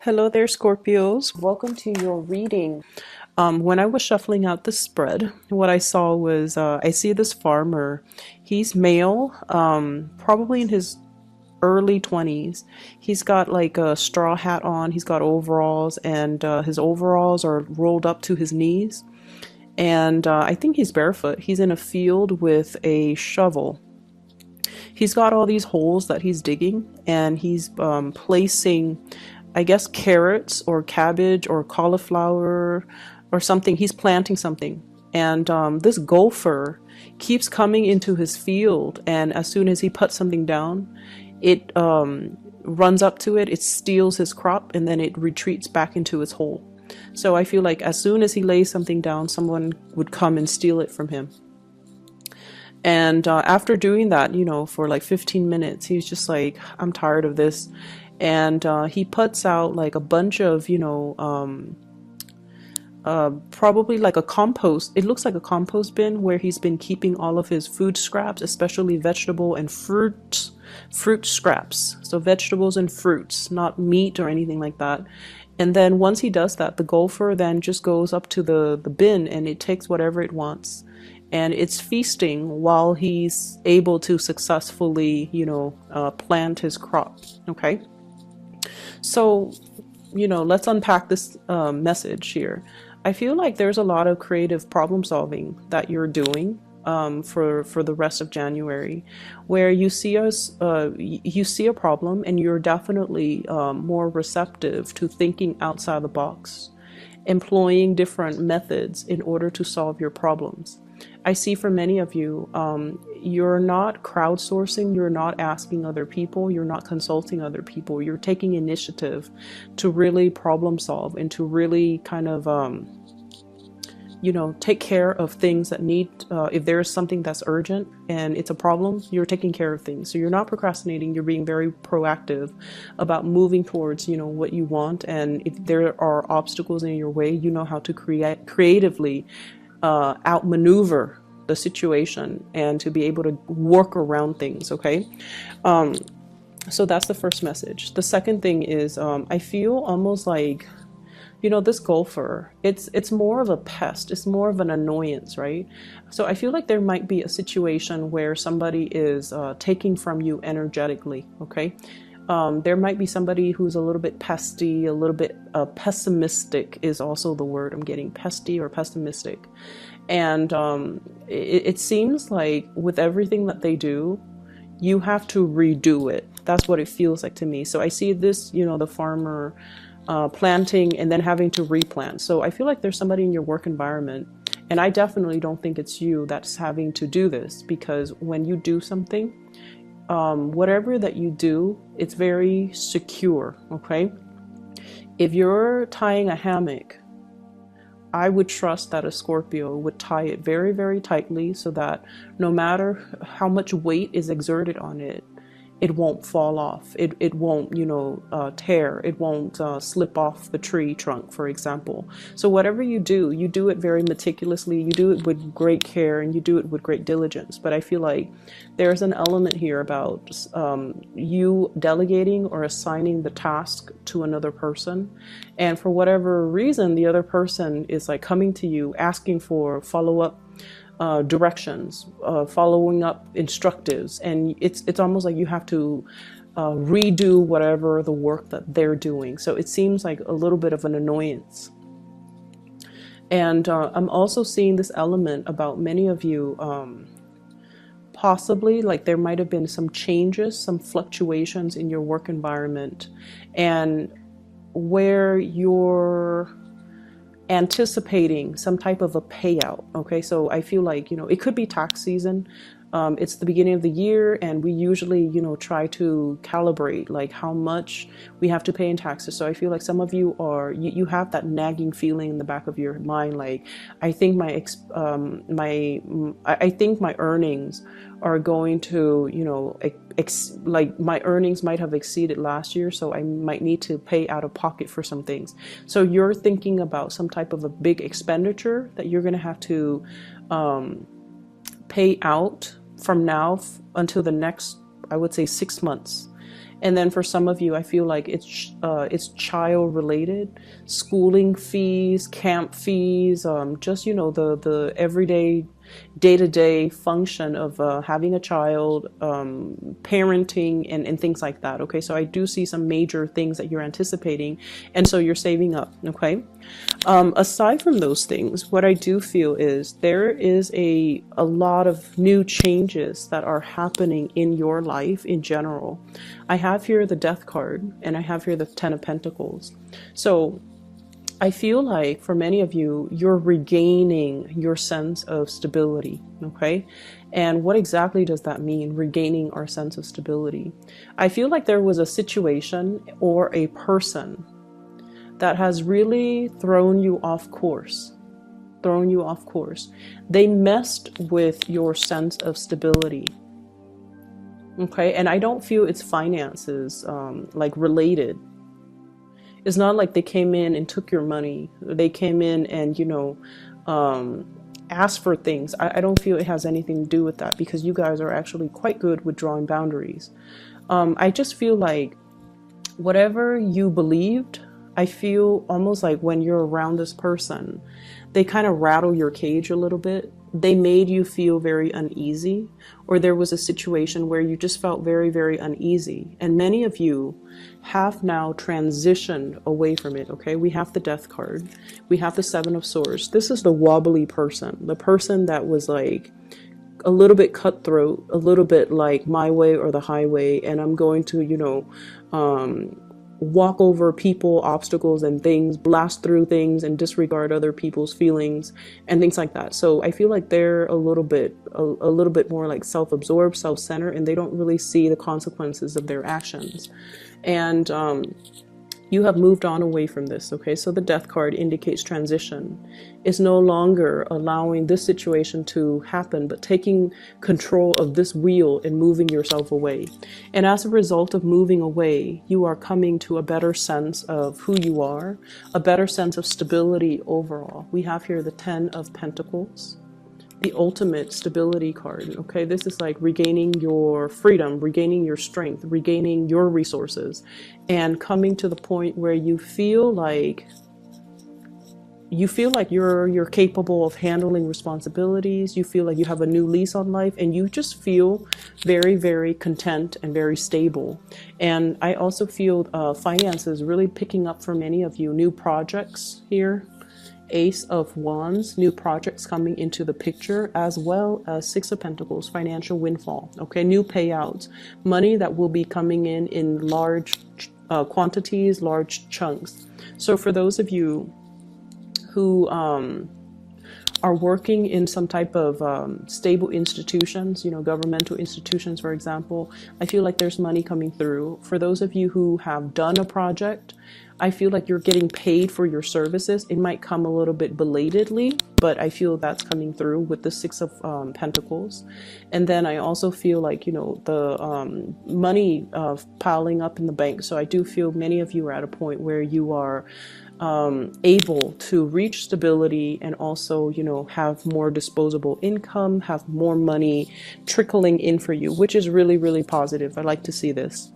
Hello there, Scorpios. Welcome to your reading. When I was shuffling out the spread, what I saw was I see this farmer. He's male, probably in his early 20s. He's got like a straw hat on, he's got overalls, and his overalls are rolled up to his knees. And I think he's barefoot. He's in a field with a shovel. He's got all these holes that he's digging, and he's placing, I guess, carrots or cabbage or cauliflower or something. He's planting something. And this gopher keeps coming into his field. And as soon as he puts something down, it runs up to it, it steals his crop, and then it retreats back into its hole. So I feel like as soon as he lays something down, someone would come and steal it from him. And after doing that, for like 15 minutes, he's just like, I'm tired of this. And he puts out like a bunch of, probably like a compost. It looks like a compost bin where he's been keeping all of his food scraps, especially vegetable and fruit scraps. So vegetables and fruits, not meat or anything like that. And then once he does that, the gopher then just goes up to the bin and it takes whatever it wants. And it's feasting while he's able to successfully, plant his crop. Okay. So, let's unpack this message here. I feel like there's a lot of creative problem solving that you're doing for the rest of January, where you see a problem and you're definitely more receptive to thinking outside the box, employing different methods in order to solve your problems. I see for many of you, you're not crowdsourcing, you're not asking other people, you're not consulting other people, you're taking initiative to really problem solve and to really kind of, take care of things that need, if there's something that's urgent and it's a problem, you're taking care of things. So you're not procrastinating, you're being very proactive about moving towards, what you want. And if there are obstacles in your way, you know how to creatively outmaneuver the situation and to be able to work around things. Okay. So that's the first message. The second thing is, I feel almost like, this golfer, it's more of a pest. It's more of an annoyance, right? So I feel like there might be a situation where somebody is taking from you energetically. Okay. There might be somebody who's a little bit pesty, a little bit pessimistic is also the word I'm getting, pesty or pessimistic. And it seems like with everything that they do, you have to redo it. That's what it feels like to me. So I see this, the farmer planting and then having to replant. So I feel like there's somebody in your work environment, and I definitely don't think it's you that's having to do this, because when you do something, whatever that you do, it's very secure. Okay. If you're tying a hammock, I would trust that a Scorpio would tie it very, very tightly so that no matter how much weight is exerted on it, it won't fall off. It won't, tear. It won't slip off the tree trunk, for example. So whatever you do it very meticulously. You do it with great care and you do it with great diligence. But I feel like there's an element here about you delegating or assigning the task to another person. And for whatever reason, the other person is like coming to you asking for follow-up directions, following up instructives, and it's almost like you have to redo whatever the work that they're doing. So it seems like a little bit of an annoyance. And I'm also seeing this element about many of you, possibly like there might have been some changes, some fluctuations in your work environment, and where you're anticipating some type of a payout. Okay, so I feel like, it could be tax season. It's the beginning of the year, and we usually, try to calibrate like how much we have to pay in taxes. So I feel like some of you are, you have that nagging feeling in the back of your mind, like I think my earnings are going to, like my earnings might have exceeded last year, so I might need to pay out of pocket for some things. So you're thinking about some type of a big expenditure that you're going to have to pay out from now until the next, I would say, 6 months. And then for some of you, I feel like it's child related, schooling fees, camp fees, just, you know, the everyday, day-to-day function of having a child, parenting, and things like that. Okay, so I do see some major things that you're anticipating, and so you're saving up. Okay, aside from those things, what I do feel is there is a lot of new changes that are happening in your life in general. I have here the Death card, and I have here the Ten of Pentacles. So I feel like for many of you, you're regaining your sense of stability, okay? And what exactly does that mean, regaining our sense of stability? I feel like there was a situation or a person that has really thrown you off course. They messed with your sense of stability. Okay, and I don't feel it's finances, like related. It's not like they came in and took your money. They came in and, you know, asked for things. I don't feel it has anything to do with that, because you guys are actually quite good with drawing boundaries. I just feel like whatever you believed, I feel almost like when you're around this person, they kind of rattle your cage a little bit. They made you feel very uneasy, or there was a situation where you just felt very, very uneasy. And many of you have now transitioned away from it, okay? We have the Death card. We have the Seven of Swords. This is the wobbly person, the person that was like a little bit cutthroat, a little bit like my way or the highway, and I'm going to, you know, walk over people, obstacles, and things, blast through things, and disregard other people's feelings and things like that. So I feel like they're a little bit more like self-absorbed, self-centered, and they don't really see the consequences of their actions. And you have moved on away from this, okay? So the Death card indicates transition. It's no longer allowing this situation to happen, but taking control of this wheel and moving yourself away. And as a result of moving away, you are coming to a better sense of who you are, a better sense of stability overall. We have here the Ten of Pentacles, the ultimate stability card. Okay, this is like regaining your freedom, regaining your strength, regaining your resources, and coming to the point where you feel like you're capable of handling responsibilities. You feel like you have a new lease on life, and you just feel very, very content and very stable. And I also feel finances really picking up for many of you. New projects here, Ace of Wands, new projects coming into the picture, as well as Six of Pentacles, financial windfall. Okay, new payouts, money that will be coming in large quantities, large chunks. So for those of you who are working in some type of stable institutions, you know, governmental institutions, for example, I feel like there's money coming through. For those of you who have done a project, I feel like you're getting paid for your services. It might come a little bit belatedly, but I feel that's coming through with the Six of Pentacles. And then I also feel like, you know, the money piling up in the bank. So I do feel many of you are at a point where you are able to reach stability and also, you know, have more disposable income, have more money trickling in for you, which is really, really positive. I like to see this.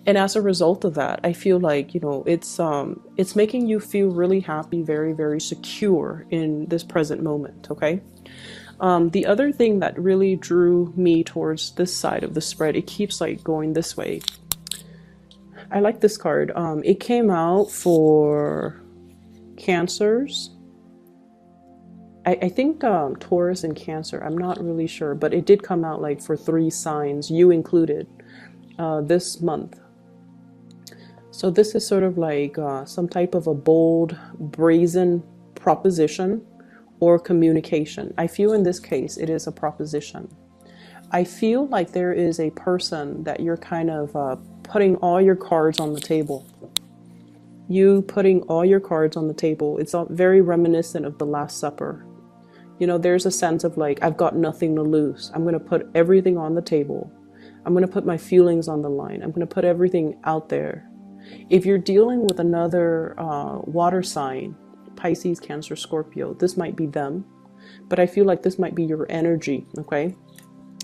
And as a result of that, I feel like, you know, it's making you feel really happy, very, very secure in this present moment, okay? The other thing that really drew me towards this side of the spread, it keeps like going this way. I like this card. It came out for Cancers. I think Taurus and Cancer, I'm not really sure, but it did come out like for 3 signs, you included, this month. So this is sort of like some type of a bold, brazen proposition or communication. I feel in this case, it is a proposition. I feel like there is a person that you're kind of putting all your cards on the table. You putting all your cards on the table. It's all very reminiscent of the Last Supper. You know, there's a sense of like, I've got nothing to lose. I'm going to put everything on the table. I'm going to put my feelings on the line. I'm going to put everything out there. If you're dealing with another water sign, Pisces, Cancer, Scorpio, this might be them, but I feel like this might be your energy, okay?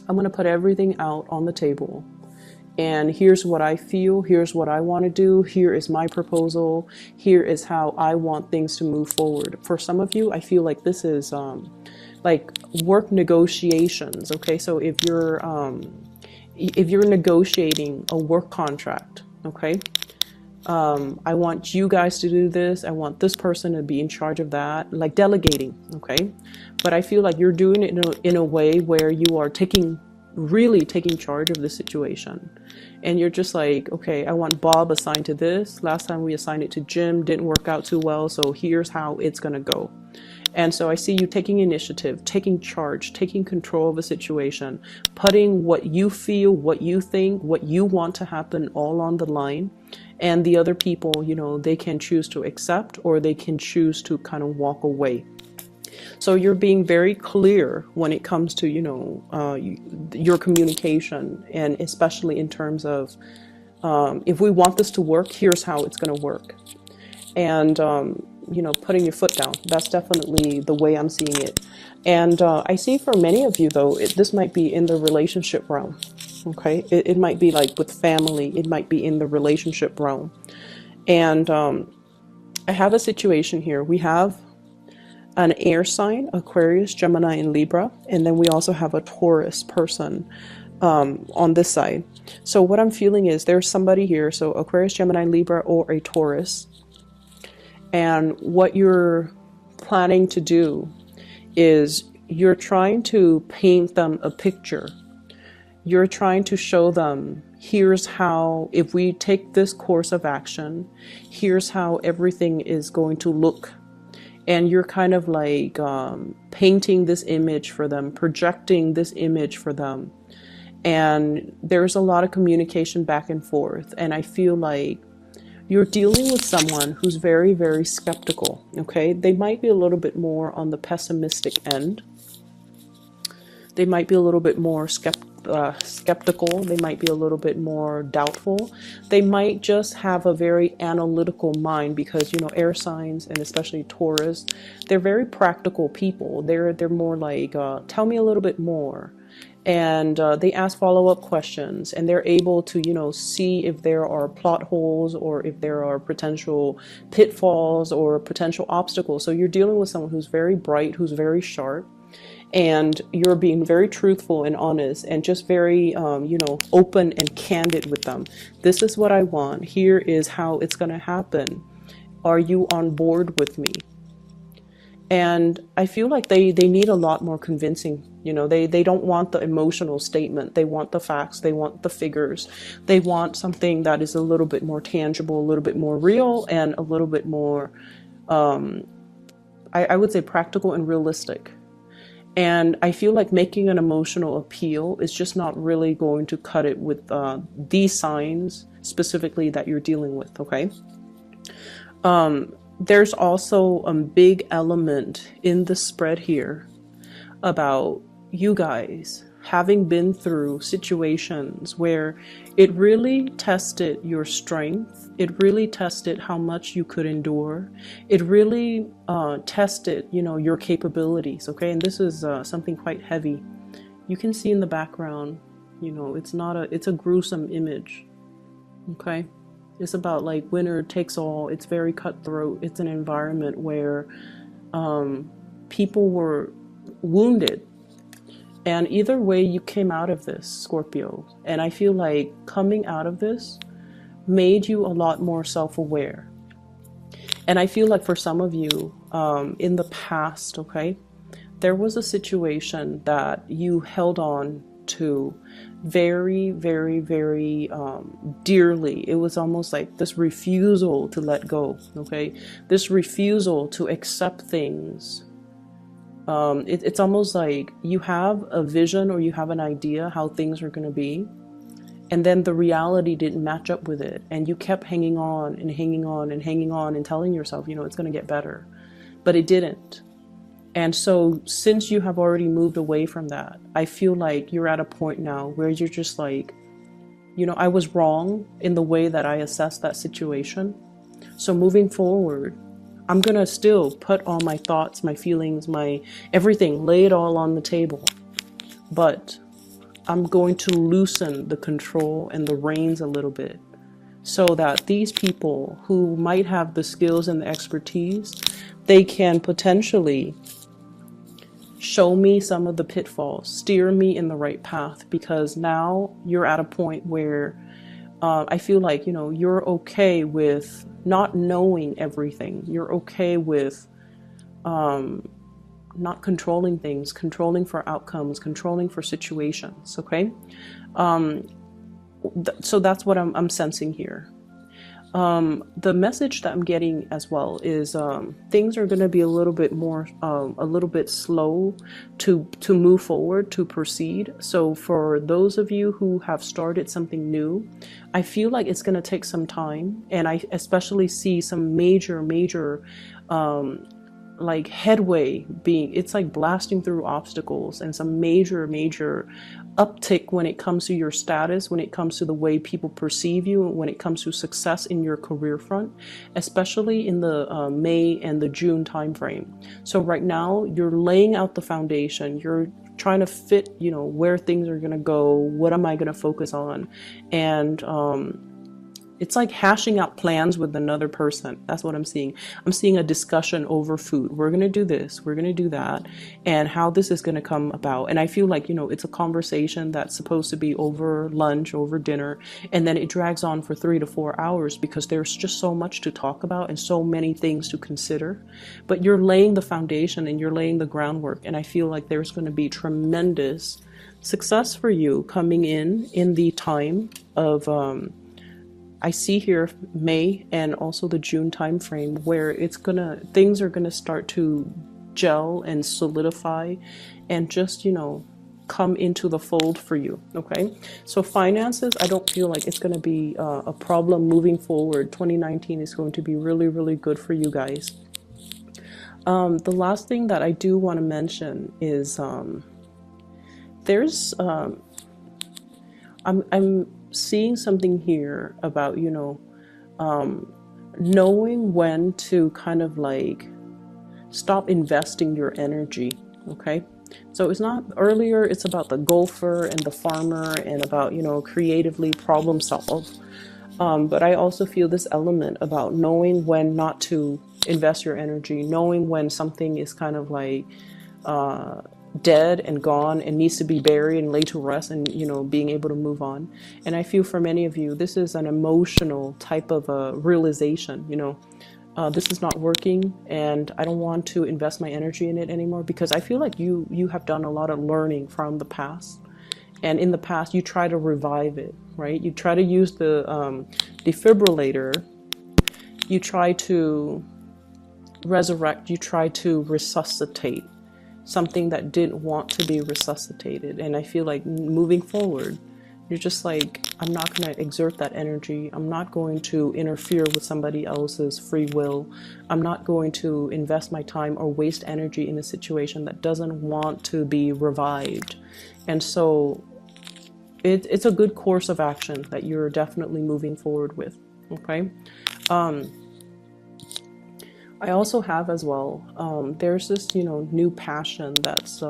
I'm going to put everything out on the table, and here's what I feel, here's what I want to do, here is my proposal, here is how I want things to move forward. For some of you, I feel like this is like work negotiations. Okay, so if you're negotiating a work contract, okay, I want you guys to do this, I want this person to be in charge of that, like delegating. Okay, but I feel like you're doing it in a way where you are really taking charge of the situation, and you're just like, okay, I want Bob assigned to this. Last time we assigned it to Jim, didn't work out too well, so here's how it's gonna go. And so I see you taking initiative, taking charge, taking control of a situation, putting what you feel, what you think, what you want to happen all on the line. And the other people, you know, they can choose to accept, or they can choose to kind of walk away. So you're being very clear when it comes to, you know, your communication, and especially in terms of, if we want this to work, here's how it's going to work. And, you know, putting your foot down. That's definitely the way I'm seeing it. And I see for many of you, though, this might be in the relationship realm. Okay, it might be like with family. It might be in the relationship realm. And I have a situation here. We have an air sign, Aquarius, Gemini, and Libra. And then we also have a Taurus person on this side. So what I'm feeling is there's somebody here. So Aquarius, Gemini, Libra, or a Taurus. And what you're planning to do is you're trying to paint them a picture. You're trying to show them, here's how, if we take this course of action, here's how everything is going to look. And you're kind of like painting this image for them, projecting this image for them. And there's a lot of communication back and forth. And I feel like you're dealing with someone who's very, very skeptical. Okay, they might be a little bit more on the pessimistic end. They might be a little bit more skeptical. They might be a little bit more doubtful. They might just have a very analytical mind, because, you know, air signs, and especially Taurus, they're very practical people. They're more like, tell me a little bit more. And they ask follow-up questions, and they're able to, you know, see if there are plot holes, or if there are potential pitfalls or potential obstacles. So you're dealing with someone who's very bright, who's very sharp, and you're being very truthful and honest, and just very, you know, open and candid with them. This is what I want. Here is how it's going to happen. Are you on board with me? And I feel like they need a lot more convincing. You know, they don't want the emotional statement. They want the facts. They want the figures. They want something that is a little bit more tangible, a little bit more real, and a little bit more, I would say, practical and realistic. And I feel like making an emotional appeal is just not really going to cut it with these signs specifically that you're dealing with, okay? There's also a big element in the spread here about you guys having been through situations where it really tested your strength. It really tested how much you could endure. It really tested, you know, your capabilities, okay? And this is something quite heavy. You can see in the background, you know, it's a gruesome image, okay? It's about like winner takes all. It's very cutthroat. It's an environment where people were wounded. And either way, you came out of this, Scorpio. And I feel like coming out of this made you a lot more self-aware. And I feel like for some of you in the past, okay, there was a situation that you held on to very, very, very dearly. It was almost like this refusal to let go, okay? This refusal to accept things. It's almost like you have a vision, or you have an idea how things are going to be, and then the reality didn't match up with it, and you kept hanging on and hanging on and hanging on and telling yourself, you know, it's going to get better, but it didn't. And so since you have already moved away from that, I feel like you're at a point now where you're just like, you know, I was wrong in the way that I assessed that situation. So moving forward, I'm going to still put all my thoughts, my feelings, my everything, lay it all on the table. But I'm going to loosen the control and the reins a little bit, so that these people who might have the skills and the expertise, they can potentially show me some of the pitfalls, steer me in the right path, because now you're at a point where I feel like, you know, you're okay with not knowing everything. You're okay with not controlling things, controlling for outcomes, controlling for situations. Okay. So that's what I'm sensing here. The message that I'm getting as well is things are going to be a little bit more, a little bit slow to move forward, to proceed. So for those of you who have started something new, I feel like it's going to take some time. And I especially see some major like headway being, it's like blasting through obstacles, and some major uptick when it comes to your status, when it comes to the way people perceive you, when it comes to success in your career front, especially in the May and the June timeframe. So right now you're laying out the foundation. You're trying to fit, you know, where things are going to go. What am I going to focus on? And it's like hashing out plans with another person. That's what I'm seeing. I'm seeing a discussion over food. We're going to do this, we're going to do that, and how this is going to come about. And I feel like, you know, it's a conversation that's supposed to be over lunch, over dinner, and then it drags on for 3 to 4 hours because there's just so much to talk about and so many things to consider. But you're laying the foundation and you're laying the groundwork. And I feel like there's going to be tremendous success for you coming in the time of, I see here May and also the June timeframe, where things are gonna start to gel and solidify and just, you know, come into the fold for you. Okay, so finances, I don't feel like it's gonna be a problem moving forward. 2019 is going to be really good for you guys. The last thing that I do want to mention is there's I'm seeing something here about, you know, knowing when to kind of like stop investing your energy. Okay, so it's not earlier, it's about the golfer and the farmer and about, you know, creatively problem solve, but I also feel this element about knowing when not to invest your energy, knowing when something is kind of like dead and gone and needs to be buried and laid to rest, and, you know, being able to move on. And I feel for many of you, this is an emotional type of a realization, you know, this is not working and I don't want to invest my energy in it anymore, because I feel like you have done a lot of learning from the past, and in the past you try to revive it, right? You try to use the defibrillator, you try to resurrect, you try to resuscitate something that didn't want to be resuscitated. And I feel like moving forward, you're just like, I'm not going to exert that energy. I'm not going to interfere with somebody else's free will. I'm not going to invest my time or waste energy in a situation that doesn't want to be revived. And so it's a good course of action that you're definitely moving forward with. Okay. I also have as well, there's this, you know, new passion that's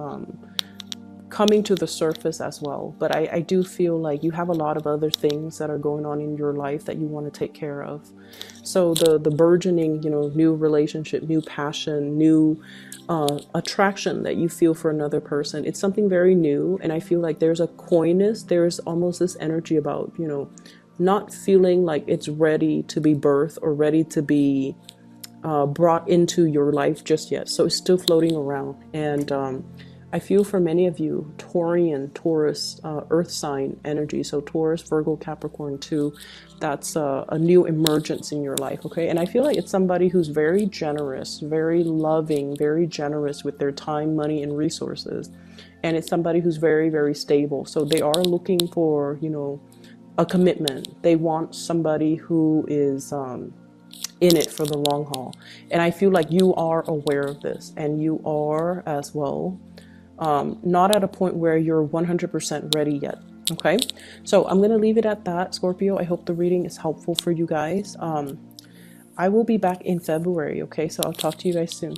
coming to the surface as well. But I do feel like you have a lot of other things that are going on in your life that you want to take care of. So the burgeoning, you know, new relationship, new passion, new attraction that you feel for another person, it's something very new. And I feel like there's a coyness, there's almost this energy about, you know, not feeling like it's ready to be birthed or ready to be brought into your life just yet. So it's still floating around. And I feel for many of you, Taurian, Taurus, earth sign energy. So Taurus, Virgo, Capricorn too. That's a new emergence in your life. Okay. And I feel like it's somebody who's very generous, very loving, very generous with their time, money, and resources. And it's somebody who's very stable. So they are looking for, you know, a commitment. They want somebody who is in it for the long haul. And I feel like you are aware of this, and you are as well not at a point where you're 100% ready yet. Okay, so I'm going to leave it at that, Scorpio. I hope the reading is helpful for you guys. I will be back in February. Okay, so I'll talk to you guys soon.